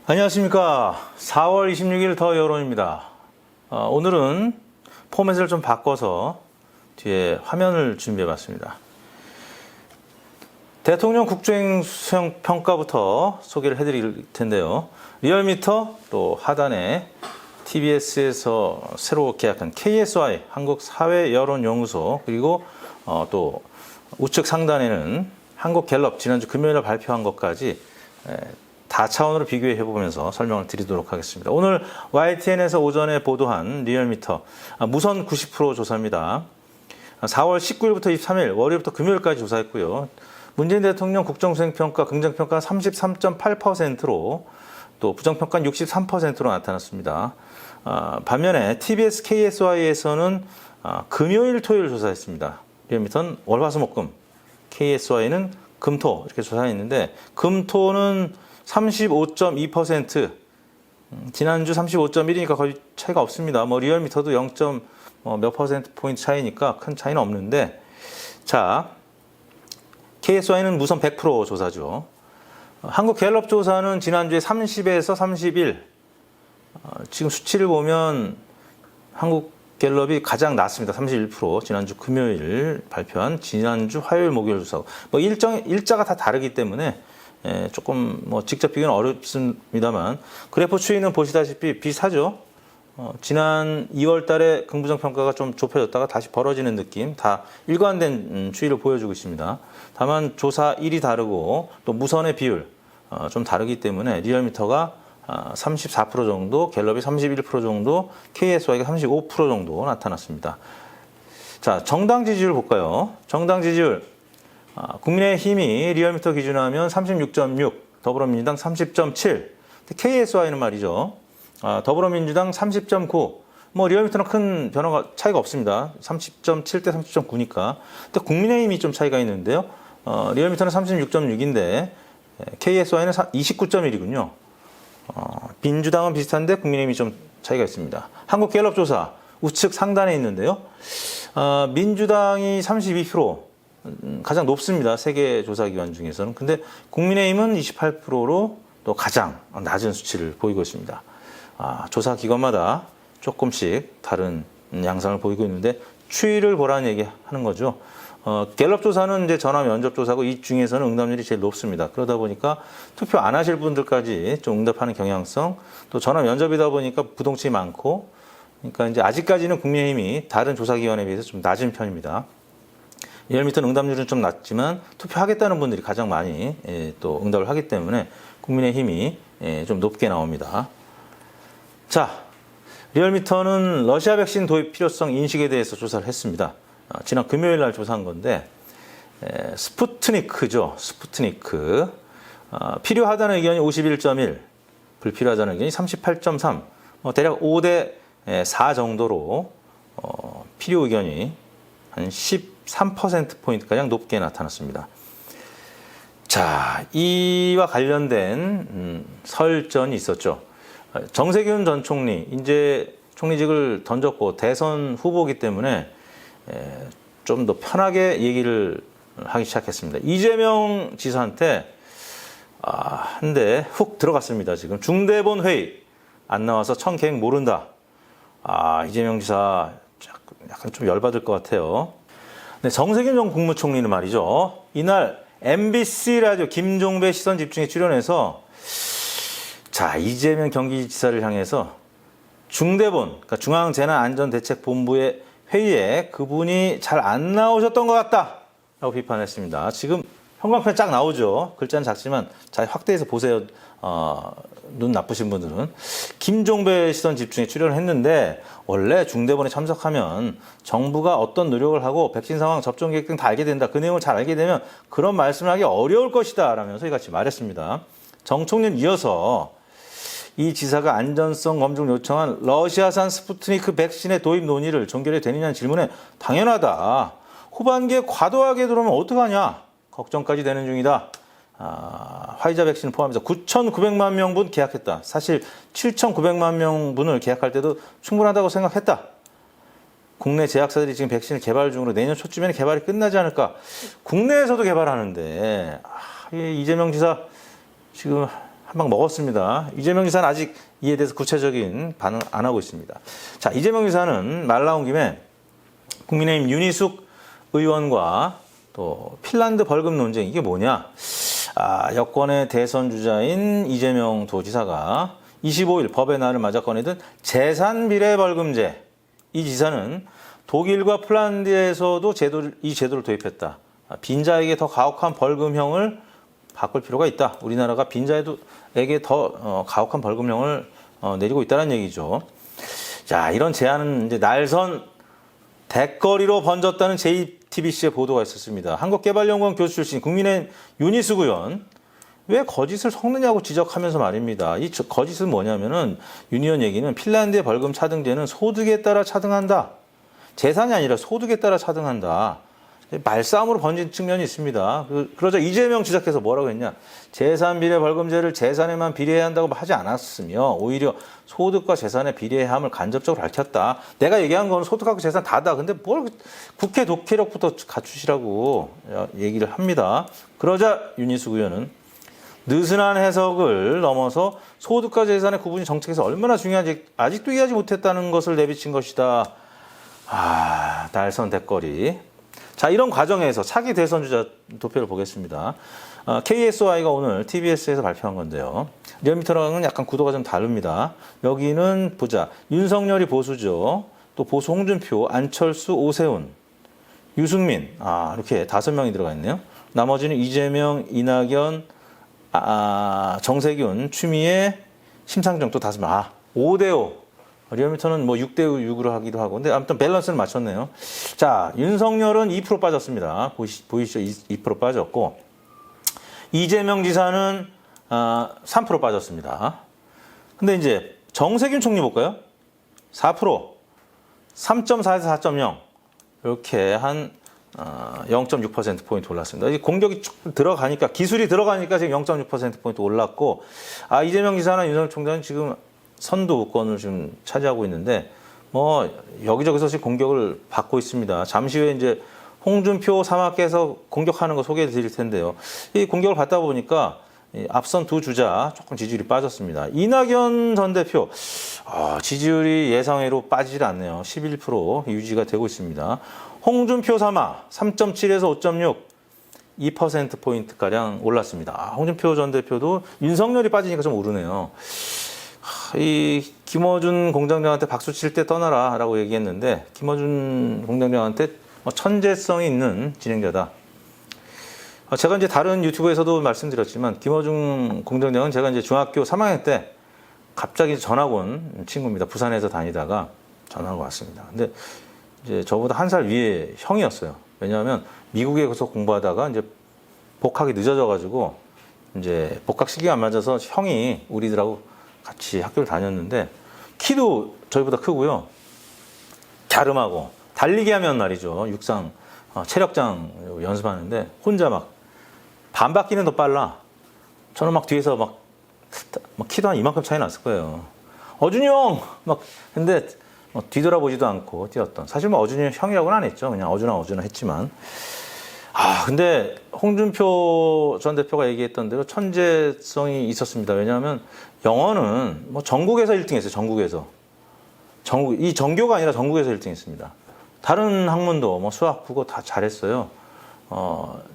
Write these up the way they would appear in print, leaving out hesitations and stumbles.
안녕하십니까. 4월 26일 더 여론입니다. 오늘은 포맷을 좀 바꿔서 뒤에 화면을 준비해 봤습니다. 대통령 국정수행 평가부터 소개를 해드릴 텐데요. 리얼미터, 또 하단에 TBS에서 새로 계약한 KSY 한국사회여론연구소, 그리고 또 우측 상단에는 한국갤럽 지난주 금요일에 발표한 것까지 다차원으로 비교해 보면서 설명을 드리도록 하겠습니다. 오늘 YTN에서 오전에 보도한 리얼미터 무선 90% 조사입니다. 4월 19일부터 23일 월요일부터 금요일까지 조사했고요. 문재인 대통령 국정수행평가 긍정평가는 33.8%로 또 부정평가는 63%로 나타났습니다. 반면에 TBS KSY에서는 금요일 토요일 조사했습니다. 리얼미터는 월화수목금, KSY는 금토 이렇게 조사했는데 금토는 35.2%, 지난주 35.1이니까 거의 차이가 없습니다. 리얼미터도 0. 몇 퍼센트 차이니까 큰 차이는 없는데, 자, KSY는 무선 100% 조사죠. 한국갤럽 조사는 지난주에 30에서 31, 지금 수치를 보면 한국갤럽이 가장 낮습니다. 31%, 지난주 금요일 발표한 지난주 화요일 목요일 조사고, 일자가 다 다르기 때문에 조금 직접 비교는 어렵습니다만 그래프 추이는 보시다시피 비슷하죠. 지난 2월 달에 긍부정 평가가 좀 좁혀졌다가 다시 벌어지는 느낌, 다 일관된 추이를 보여주고 있습니다. 다만 조사일이 다르고 또 무선의 비율 좀 다르기 때문에 리얼미터가 34% 정도, 갤럽이 31% 정도, KSY가 35% 정도 나타났습니다. 자, 정당 지지율 볼까요? 정당 지지율 국민의힘이 리얼미터 기준하면 36.6, 더불어민주당 30.7, KSY는 말이죠. 더불어민주당 30.9, 리얼미터는 큰 변화가 차이가 없습니다. 30.7 대 30.9니까. 근데 국민의힘이 좀 차이가 있는데요. 리얼미터는 36.6인데 KSY는 29.1이군요. 민주당은 비슷한데 국민의힘이 좀 차이가 있습니다. 한국갤럽 조사 우측 상단에 있는데요. 민주당이 32%, 가장 높습니다. 세계 조사기관 중에서는. 근데 국민의힘은 28%로 또 가장 낮은 수치를 보이고 있습니다. 조사기관마다 조금씩 다른 양상을 보이고 있는데 추이를 보라는 얘기 하는 거죠. 갤럽 조사는 이제 전화 면접 조사고 이 중에서는 응답률이 제일 높습니다. 그러다 보니까 투표 안 하실 분들까지 좀 응답하는 경향성, 또 전화 면접이다 보니까 부동층이 많고, 그러니까 이제 아직까지는 국민의힘이 다른 조사기관에 비해서 좀 낮은 편입니다. 리얼미터는 응답률은 좀 낮지만 투표하겠다는 분들이 가장 많이 또 응답을 하기 때문에 국민의힘이 좀 높게 나옵니다. 자, 리얼미터는 러시아 백신 도입 필요성 인식에 대해서 조사를 했습니다. 지난 금요일 날 조사한 건데 스푸트니크죠. 스푸트니크. 필요하다는 의견이 51.1, 불필요하다는 의견이 38.3, 대략 5대 4 정도로 필요 의견이 한 13%포인트가량 높게 나타났습니다. 자, 이와 관련된 설전이 있었죠. 정세균 전 총리, 이제 총리직을 던졌고 대선 후보이기 때문에 좀 더 편하게 얘기를 하기 시작했습니다. 이재명 지사한테 한 대 훅 들어갔습니다. 지금 중대본 회의 안 나와서 청계획 모른다. 이재명 지사 약간 좀 열받을 것 같아요. 네, 정세균 전 국무총리는 말이죠. 이날 MBC 라디오 김종배 시선 집중에 출연해서 자, 이재명 경기지사를 향해서 중대본, 그러니까 중앙재난안전대책본부의 회의에 그분이 잘 안 나오셨던 것 같다 라고 비판했습니다. 지금 형광펜 쫙 나오죠. 글자는 작지만 잘 확대해서 보세요. 눈 나쁘신 분들은. 김종배 시선 집중에 출연을 했는데 원래 중대본에 참석하면 정부가 어떤 노력을 하고 백신 상황, 접종 계획 등 다 알게 된다. 그 내용을 잘 알게 되면 그런 말씀을 하기 어려울 것이다 라면서 이같이 말했습니다. 정 총리는 이어서 이 지사가 안전성 검증을 요청한 러시아산 스푸트니크 백신의 도입 논의를 종결이 되느냐는 질문에 당연하다. 후반기에 과도하게 들어오면 어떡하냐. 걱정까지 되는 중이다. 화이자 백신을 포함해서 9,900만 명분 계약했다. 사실 7,900만 명분을 계약할 때도 충분하다고 생각했다. 국내 제약사들이 지금 백신을 개발 중으로 내년 초쯤에는 개발이 끝나지 않을까. 국내에서도 개발하는데 이재명 지사 지금 한 방 먹었습니다. 이재명 지사는 아직 이에 대해서 구체적인 반응 안 하고 있습니다. 자, 이재명 지사는 말 나온 김에 국민의힘 윤희숙 의원과 또 핀란드 벌금 논쟁 이게 뭐냐? 여권의 대선 주자인 이재명 도지사가 25일 법의 날을 맞아 꺼내든 재산 비례 벌금제. 이 지사는 독일과 핀란드에서도 이 제도를 도입했다. 빈자에게 더 가혹한 벌금형을 바꿀 필요가 있다. 우리나라가 빈자에게 더 가혹한 벌금형을 내리고 있다는 얘기죠. 자, 이런 제안은 이제 날선 대거리로 번졌다는 JTBC의 보도가 있었습니다. 한국개발연구원 교수 출신 국민의힘 윤희숙 의원 왜 거짓을 섞느냐고 지적하면서 말입니다. 이 거짓은 뭐냐면은 윤 의원 얘기는 핀란드의 벌금 차등제는 소득에 따라 차등한다. 재산이 아니라 소득에 따라 차등한다. 말싸움으로 번진 측면이 있습니다. 그러자 이재명 지사께서 뭐라고 했냐. 재산 비례 벌금제를 재산에만 비례해야 한다고 하지 않았으며 오히려 소득과 재산의 비례함을 간접적으로 밝혔다. 내가 얘기한 건 소득하고 재산 다다. 근데 뭘 국회 독해력부터 갖추시라고 얘기를 합니다. 그러자 윤희숙 의원은 느슨한 해석을 넘어서 소득과 재산의 구분이 정책에서 얼마나 중요한지 아직도 이해하지 못했다는 것을 내비친 것이다. 날선 대거리. 자, 이런 과정에서 차기 대선 주자 도표를 보겠습니다. KSY가 오늘 TBS에서 발표한 건데요. 리얼미터랑은 약간 구도가 좀 다릅니다. 여기는 보자. 윤석열이 보수죠. 또 보수 홍준표, 안철수, 오세훈, 유승민. 이렇게 5명이 들어가 있네요. 나머지는 이재명, 이낙연, 정세균, 추미애, 심상정 또 5명. 5대5. 리얼미터는 뭐 6대6으로 하기도 하고. 근데 아무튼 밸런스를 맞췄네요. 자, 윤석열은 2% 빠졌습니다. 보이시죠? 2% 빠졌고. 이재명 지사는 3% 빠졌습니다. 근데 이제 정세균 총리 볼까요? 4%. 3.4에서 4.0. 이렇게 한 0.6%포인트 올랐습니다. 이 공격이 쭉 들어가니까, 기술이 들어가니까 지금 0.6%포인트 올랐고, 이재명 지사나 윤석열 총장은 지금 선두권을 지금 차지하고 있는데, 뭐, 여기저기서 지금 공격을 받고 있습니다. 잠시 후에 이제 홍준표 사마께서 공격하는 거 소개해 드릴 텐데요. 이 공격을 받다 보니까 앞선 두 주자 조금 지지율이 빠졌습니다. 이낙연 전 대표, 지지율이 예상외로 빠지질 않네요. 11% 유지가 되고 있습니다. 홍준표 사마 3.7에서 5.6, 2%포인트가량 올랐습니다. 홍준표 전 대표도 윤석열이 빠지니까 좀 오르네요. 이 김어준 공장장한테 박수 칠 때 떠나라 라고 얘기했는데, 김어준 공장장한테 천재성이 있는 진행자다. 제가 이제 다른 유튜브에서도 말씀드렸지만, 김어준 공장장은 제가 이제 중학교 3학년 때 갑자기 전학 온 친구입니다. 부산에서 다니다가 전화가 왔습니다. 근데 이제 저보다 1살 위에 형이었어요. 왜냐하면 미국에 가서 공부하다가 이제 복학이 늦어져가지고 이제 복학 시기가 안 맞아서 형이 우리들하고 같이 학교를 다녔는데, 키도 저희보다 크고요. 갸름하고 달리기 하면 말이죠. 육상 체력장 연습하는데 혼자 막 반 바퀴는 더 빨라. 저는 막 뒤에서 막 키도 한 이만큼 차이 났을 거예요. 어준이 형! 막 근데 뒤돌아보지도 않고 뛰었던. 사실 뭐 어준이 형이라고는 안 했죠. 그냥 어준아 했지만. 근데 홍준표 전 대표가 얘기했던 대로 천재성이 있었습니다. 왜냐하면 영어는 뭐 전국에서 1등 했어요. 전국에서. 이 전교가 아니라 전국에서 1등 했습니다. 다른 학문도 뭐 수학, 국어 다 잘했어요.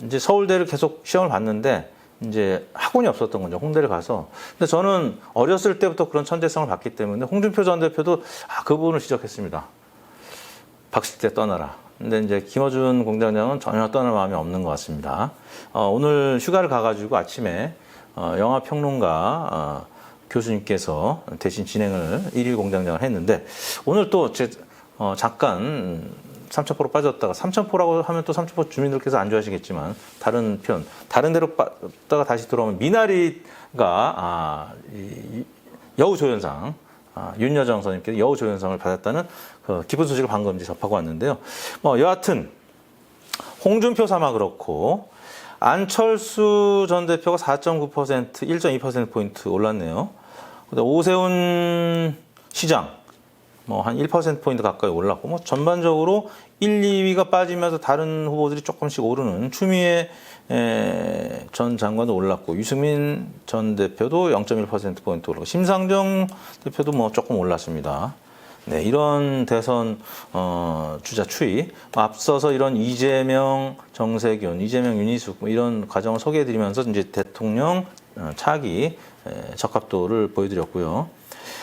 이제 서울대를 계속 시험을 봤는데 이제 학원이 없었던 거죠. 홍대를 가서. 근데 저는 어렸을 때부터 그런 천재성을 봤기 때문에 홍준표 전 대표도 그 부분을 지적했습니다. 박실 때 떠나라. 근데 이제 김어준 공장장은 전혀 떠날 마음이 없는 것 같습니다. 오늘 휴가를 가가지고 아침에 영화평론가 교수님께서 대신 진행을 1일 공장장을 했는데, 오늘 또 잠깐 3,000% 빠졌다가, 3,000%라고 하면 또 3,000% 주민들께서 안 좋아하시겠지만 다른 데로 빠졌다가 다시 들어오면 미나리가 여우조연상, 윤여정 선생님께서 여우조연상을 받았다는 그 기쁜 소식을 방금 이제 접하고 왔는데요. 여하튼 홍준표 사마 그렇고, 안철수 전 대표가 4.9%, 1.2%포인트 올랐네요. 오세훈 시장 뭐 한 1%포인트 가까이 올랐고, 뭐 전반적으로 1, 2위가 빠지면서 다른 후보들이 조금씩 오르는 추미애 전 장관도 올랐고, 유승민 전 대표도 0.1%포인트 올랐고, 심상정 대표도 뭐 조금 올랐습니다. 네, 이런 대선 주자 추이, 앞서서 이런 이재명, 정세균, 이재명, 윤희숙 뭐 이런 과정을 소개해드리면서 이제 대통령 차기 적합도를 보여드렸고요.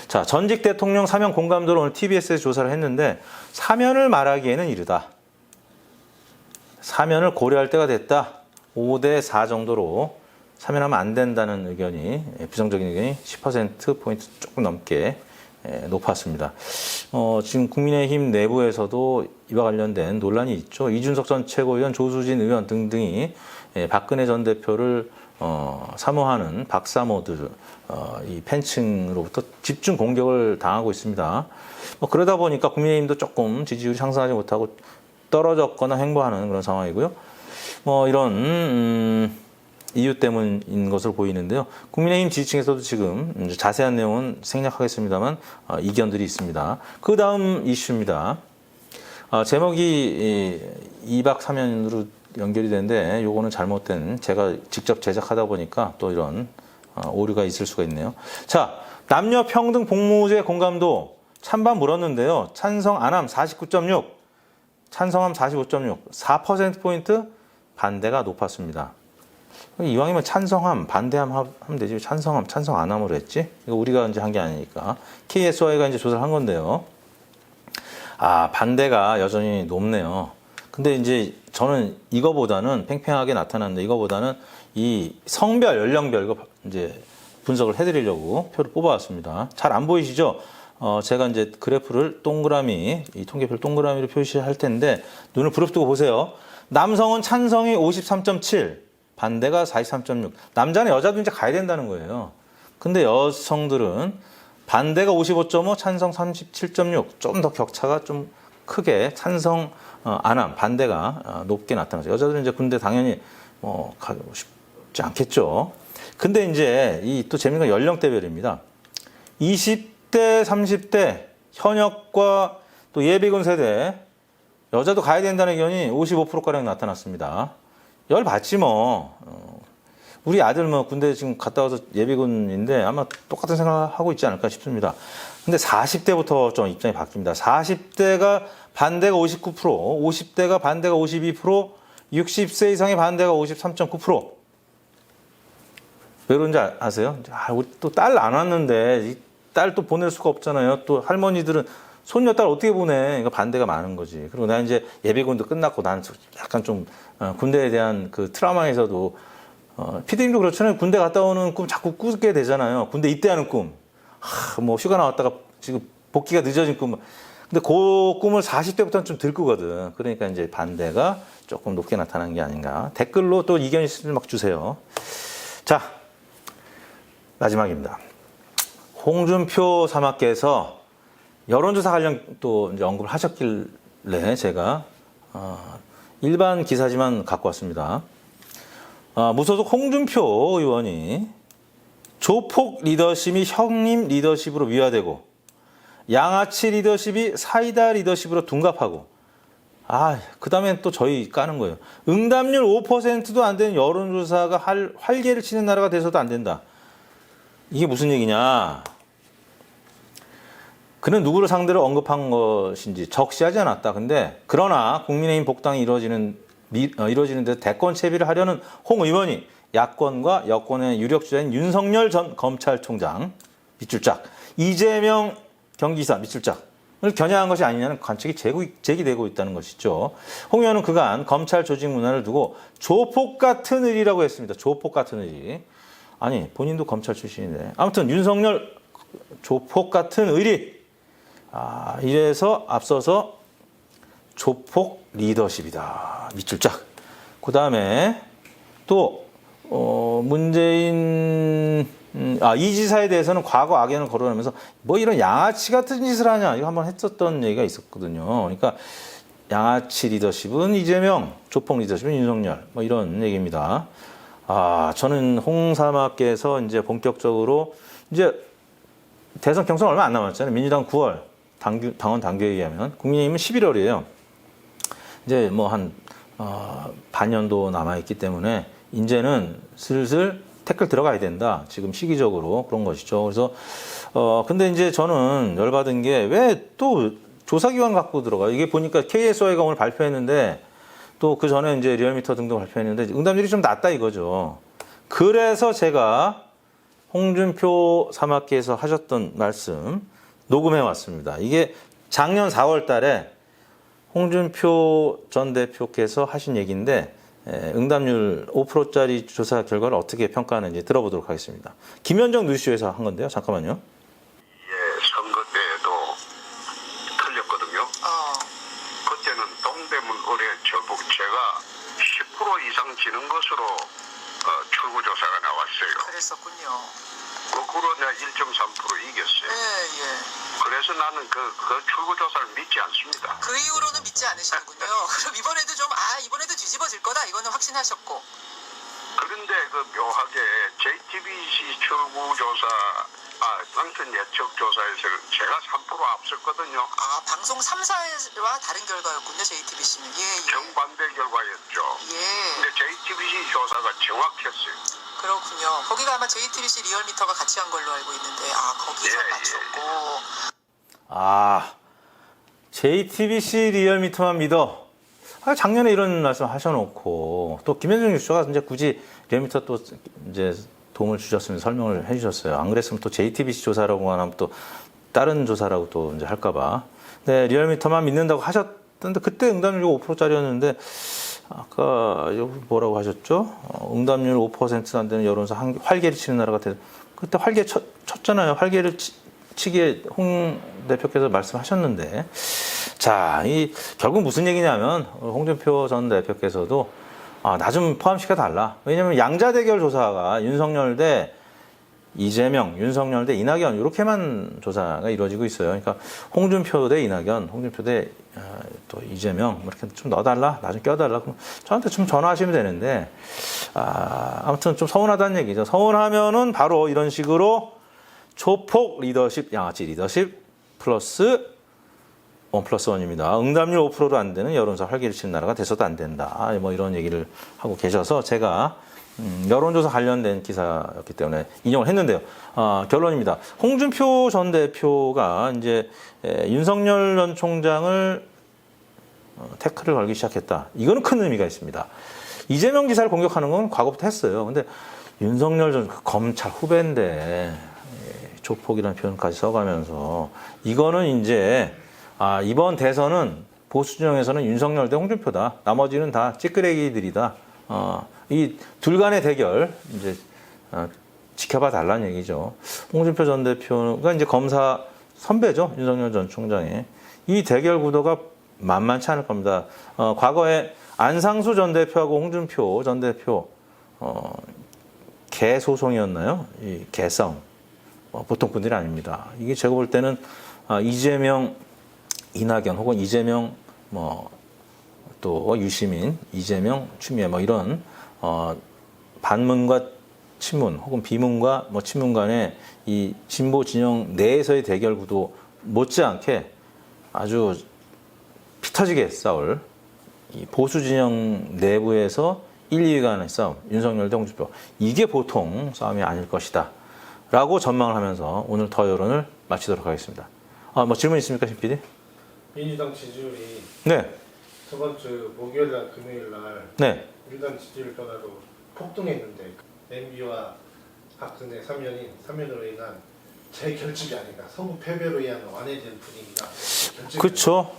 자, 전직 대통령 사면 공감도를 오늘 TBS에서 조사를 했는데, 사면을 말하기에는 이르다. 사면을 고려할 때가 됐다. 5대 4 정도로 사면하면 안 된다는 의견이, 부정적인 의견이 10%포인트 조금 넘게 높았습니다. 지금 국민의힘 내부에서도 이와 관련된 논란이 있죠. 이준석 전 최고위원, 조수진 의원 등등이 박근혜 전 대표를 사모하는 박사모들, 이 팬층으로부터 집중 공격을 당하고 있습니다. 그러다 보니까 국민의힘도 조금 지지율이 상승하지 못하고 떨어졌거나 횡보하는 그런 상황이고요. 이런 이유 때문인 것으로 보이는데요. 국민의힘 지지층에서도 지금 자세한 내용은 생략하겠습니다만 이견들이 있습니다. 그 다음 이슈입니다. 제목이 2박 3연으로 연결이 되는데, 요거는 잘못된, 제가 직접 제작하다 보니까 또 이런 오류가 있을 수가 있네요. 자, 남녀 평등 복무제 공감도 찬반 물었는데요. 찬성 안함 49.6, 찬성함 45.6, 4%포인트 반대가 높았습니다. 이왕이면 찬성함, 반대함 하면 되지. 찬성함, 찬성 안함으로 했지? 이거 우리가 이제 한 게 아니니까. KSY가 이제 조사를 한 건데요. 반대가 여전히 높네요. 근데 이제 저는 이거보다는 팽팽하게 나타났는데, 이거보다는 이 성별, 연령별 이거 이제 분석을 해드리려고 표를 뽑아왔습니다. 잘 안 보이시죠? 제가 이제 그래프를 동그라미, 이 통계표를 동그라미로 표시할 텐데, 눈을 부릅뜨고 보세요. 남성은 찬성이 53.7, 반대가 43.6. 남자는 여자도 이제 가야 된다는 거예요. 근데 여성들은 반대가 55.5, 찬성 37.6. 좀 더 격차가 좀 크게 찬성 안함, 반대가 높게 나타나죠. 여자들은 이제 군대 당연히 가고 싶지 않겠죠. 근데 이제 이 또 재미있는 건 연령대별입니다. 20대, 30대 현역과 또 예비군 세대, 여자도 가야 된다는 의견이 55%가량 나타났습니다. 열 받지 뭐. 우리 아들 뭐 군대 지금 갔다 와서 예비군인데 아마 똑같은 생각하고 있지 않을까 싶습니다. 근데 40대부터 좀 입장이 바뀝니다. 40대가 반대가 59%, 50대가 반대가 52%, 60세 이상의 반대가 53.9%. 왜 그런지 아세요? 우리 또 딸 안 왔는데 딸 또 보낼 수가 없잖아요. 또 할머니들은 손녀 딸 어떻게 보내? 그러니까 반대가 많은 거지. 그리고 난 이제 예비군도 끝났고 난 약간 좀 군대에 대한 그 트라우마에서도 피디님도 그렇잖아요. 군대 갔다 오는 꿈 자꾸 꾸게 되잖아요. 군대 입대하는 꿈. 뭐 휴가 나왔다가 지금 복귀가 늦어진 꿈. 근데 그 꿈을 40대부터는 좀 들 거거든. 그러니까 이제 반대가 조금 높게 나타난 게 아닌가. 댓글로 또 이견 있으면 막 주세요. 자, 마지막입니다. 홍준표 사마께서 여론조사 관련 또 이제 언급을 하셨길래 제가 일반 기사지만 갖고 왔습니다. 무소속 홍준표 의원이 조폭 리더십이 형님 리더십으로 미화되고 양아치 리더십이 사이다 리더십으로 둔갑하고, 그 다음엔 또 저희 까는 거예요. 응답률 5%도 안 되는 여론조사가 활개를 치는 나라가 돼서도 안 된다. 이게 무슨 얘기냐? 그는 누구를 상대로 언급한 것인지 적시하지 않았다. 근데 그러나 국민의힘 복당이 이루어지는데 대권 채비를 하려는 홍 의원이 야권과 여권의 유력 주자인 윤석열 전 검찰총장 밑줄짝, 이재명 경기지사 밑줄짝을 겨냥한 것이 아니냐는 관측이 제기되고 있다는 것이죠. 홍 의원은 그간 검찰 조직 문화를 두고 조폭 같은 의리라고 했습니다. 조폭 같은 의리. 아니, 본인도 검찰 출신인데. 아무튼 윤석열 조폭 같은 의리. 이래서 앞서서 조폭 리더십이다. 밑줄짝. 그 다음에 또 문재인 이 지사에 대해서는 과거 악연을 거론하면서 뭐 이런 양아치 같은 짓을 하냐 이거 한번 했었던 얘기가 있었거든요. 그러니까 양아치 리더십은 이재명, 조폭 리더십은 윤석열 뭐 이런 얘기입니다. 저는 홍사마께서 이제 본격적으로 이제 대선 경선 얼마 안 남았잖아요. 민주당 9월 당원 당규에 의하면 국민의힘은 11월이에요. 이제 뭐 한 반년도 남아있기 때문에 이제는 슬슬 태클 들어가야 된다. 지금 시기적으로 그런 것이죠. 그래서 근데 이제 저는 열받은 게 왜 또 조사기관 갖고 들어가? 이게 보니까 KSI가 오늘 발표했는데 또 그 전에 이제 리얼미터 등등 발표했는데 응답률이 좀 낮다 이거죠. 그래서 제가 홍준표 사마귀에서 하셨던 말씀 녹음해 왔습니다. 이게 작년 4월 달에 홍준표 전 대표께서 하신 얘기인데 응답률 5%짜리 조사 결과를 어떻게 평가하는지 들어보도록 하겠습니다. 김현정 뉴스쇼에서 한 건데요. 잠깐만요. 예, 선거 때에도 틀렸거든요. 그때는 동대문 의뢰 저보고 제가 10% 이상 지는 것으로 출구조사가 나왔어요. 그랬었군요. 거꾸로 내가 1.3% 이겼어요. 예. 그래서 나는 그 출구조사를 믿지 않습니다. 그 이후로는 믿지 않으시는군요. 그럼 이번에도 이번에도 뒤집어질 거다. 이거는 확신하셨고. 그런데 그 묘하게 JTBC 출구조사, 당선 예측조사에서 제가 3% 앞섰거든요. 방송 3사와 다른 결과였군요. JTBC는. 예. 정반대 결과였죠. 예. 근데 JTBC 조사가 정확했어요. 그렇군요. 거기가 아마 JTBC 리얼미터가 같이 한 걸로 알고 있는데, 거기서 맞췄고. JTBC 리얼미터만 믿어. 작년에 이런 말씀 하셔놓고 또 김현정 뉴스가 이제 굳이 리얼미터 또 이제 도움을 주셨으면 설명을 해주셨어요. 안 그랬으면 또 JTBC 조사라고 하면 또 다른 조사라고 또 이제 할까봐. 네, 리얼미터만 믿는다고 하셨던데 그때 응답률이 5%짜리였는데 아까 뭐라고 하셨죠? 응답률 5%도 안 되는 여론사 활개를 치는 나라가 돼. 그때 활개 쳤잖아요. 활개를 치기에 홍 대표께서 말씀하셨는데, 자, 결국 무슨 얘기냐면 홍준표 전 대표께서도 나 좀 포함시켜 달라. 왜냐하면 양자 대결 조사가 윤석열 대 이재명, 윤석열 대 이낙연 이렇게만 조사가 이루어지고 있어요. 그러니까 홍준표 대 이낙연, 홍준표 대 또 이재명 이렇게 좀 넣어달라, 나 좀 껴달라. 그럼 저한테 좀 전화하시면 되는데 아무튼 좀 서운하다는 얘기죠. 서운하면은 바로 이런 식으로 조폭 리더십, 양아치 리더십 플러스 1+1입니다. 응답률 5%도 안 되는 여론사 활기를 치는 나라가 돼서도 안 된다. 뭐 이런 얘기를 하고 계셔서 제가 여론조사 관련된 기사였기 때문에 인용을 했는데요. 결론입니다. 홍준표 전 대표가 이제 윤석열 전 총장을 태클을 걸기 시작했다. 이거는 큰 의미가 있습니다. 이재명 지사를 공격하는 건 과거부터 했어요. 근데 윤석열 전 검찰 후배인데 조폭이라는 표현까지 써가면서 이거는 이제 이번 대선은 보수 진영에서는 윤석열 대 홍준표다. 나머지는 다 찌끄레기들이다. 이 둘 간의 대결 이제 지켜봐 달라는 얘기죠. 홍준표 전 대표가 이제 검사 선배죠. 윤석열 전 총장의 이 대결 구도가 만만치 않을 겁니다. 과거에 안상수 전 대표하고 홍준표 전 대표 개소송이었나요? 이 개싸움. 보통 분들이 아닙니다. 이게 제가 볼 때는 이재명, 이낙연 혹은 이재명 또 유시민, 이재명, 추미애 이런 반문과 친문 혹은 비문과 친문 간의 이 진보 진영 내에서의 대결 구도 못지않게 아주 피 터지게 싸울 이 보수 진영 내부에서 1, 2위 간의 싸움, 윤석열 대 홍준표. 이게 보통 싸움이 아닐 것이다. 라고 전망을 하면서 오늘 더 여론을 마치도록 하겠습니다. 질문 있습니까, 신 PD? 민주당 지지율이 네. 저번 주 목요일 날 금요일 날 네. 민주당 지지율 변화로 폭등했는데 MB와 박근혜 3년으로 인한 재결집이 아닌가, 선거 패배로 인한 완화된 분위기가. 그렇죠.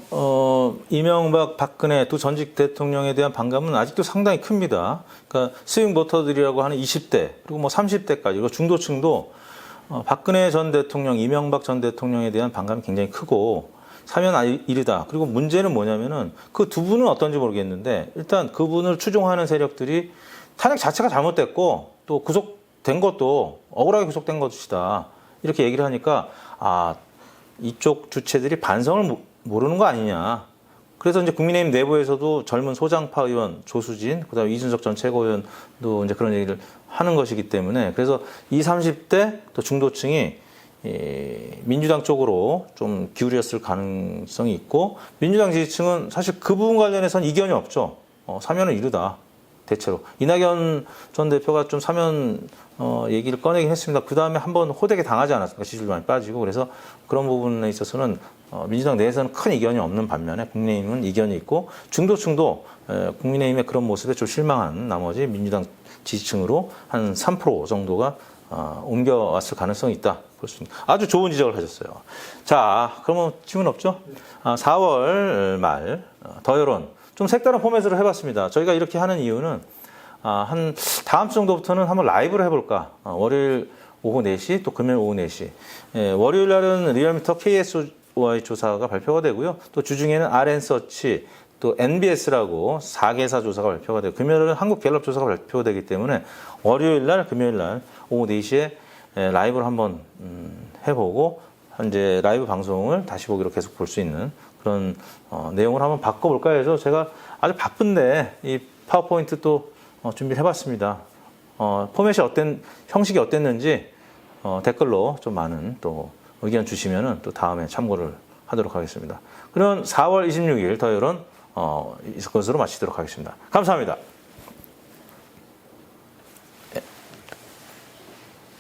이명박, 박근혜 두 전직 대통령에 대한 반감은 아직도 상당히 큽니다. 그러니까 스윙 보터들이라고 하는 20대 그리고 30대까지 그리고 중도층도 박근혜 전 대통령, 이명박 전 대통령에 대한 반감이 굉장히 크고 사면 이르다. 그리고 문제는 뭐냐면은 그 두 분은 어떤지 모르겠는데 일단 그분을 추종하는 세력들이 탄핵 자체가 잘못됐고 또 구속된 것도 억울하게 구속된 것이다. 이렇게 얘기를 하니까 이쪽 주체들이 반성을 모르는 거 아니냐. 그래서 이제 국민의힘 내부에서도 젊은 소장파 의원 조수진, 그다음에 이준석 전 최고위원도 이제 그런 얘기를 하는 것이기 때문에 그래서 20, 30대 또 중도층이 민주당 쪽으로 좀 기울였을 가능성이 있고 민주당 지지층은 사실 그 부분 관련해서는 이견이 없죠. 사면은 이르다. 대체로 이낙연 전 대표가 좀 사면 얘기를 꺼내긴 했습니다. 그 다음에 한번 호되게 당하지 않았습니까? 지지율 많이 빠지고 그래서 그런 부분에 있어서는 민주당 내에서는 큰 이견이 없는 반면에 국민의힘은 이견이 있고 중도층도 국민의힘의 그런 모습에 좀 실망한 나머지 민주당 지지층으로 한 3% 정도가 옮겨왔을 가능성이 있다. 볼 수 있는 아주 좋은 지적을 하셨어요. 자, 그러면 질문 없죠? 4월 말 더 여론 좀 색다른 포맷으로 해봤습니다. 저희가 이렇게 하는 이유는 한 다음 주 정도부터는 한번 라이브를 해볼까. 월요일 오후 4시 또 금요일 오후 4시. 월요일 날은 리얼미터 KSOI 조사가 발표가 되고요. 또 주중에는 RN서치 또 NBS라고 4개사 조사가 발표가 되고 금요일은 한국갤럽 조사가 발표되기 때문에 월요일 날 금요일 날 오후 4시에 라이브를 한번 해보고 현재 라이브 방송을 다시 보기로 계속 볼 수 있는 그런 내용을 한번 바꿔볼까 해서 제가 아주 바쁜데 이 파워포인트 또 준비를 해봤습니다. 포맷이 형식이 어땠는지 댓글로 좀 많은 또 의견 주시면은 또 다음에 참고를 하도록 하겠습니다. 그럼 4월 26일 더 여론 이것으로 마치도록 하겠습니다. 감사합니다.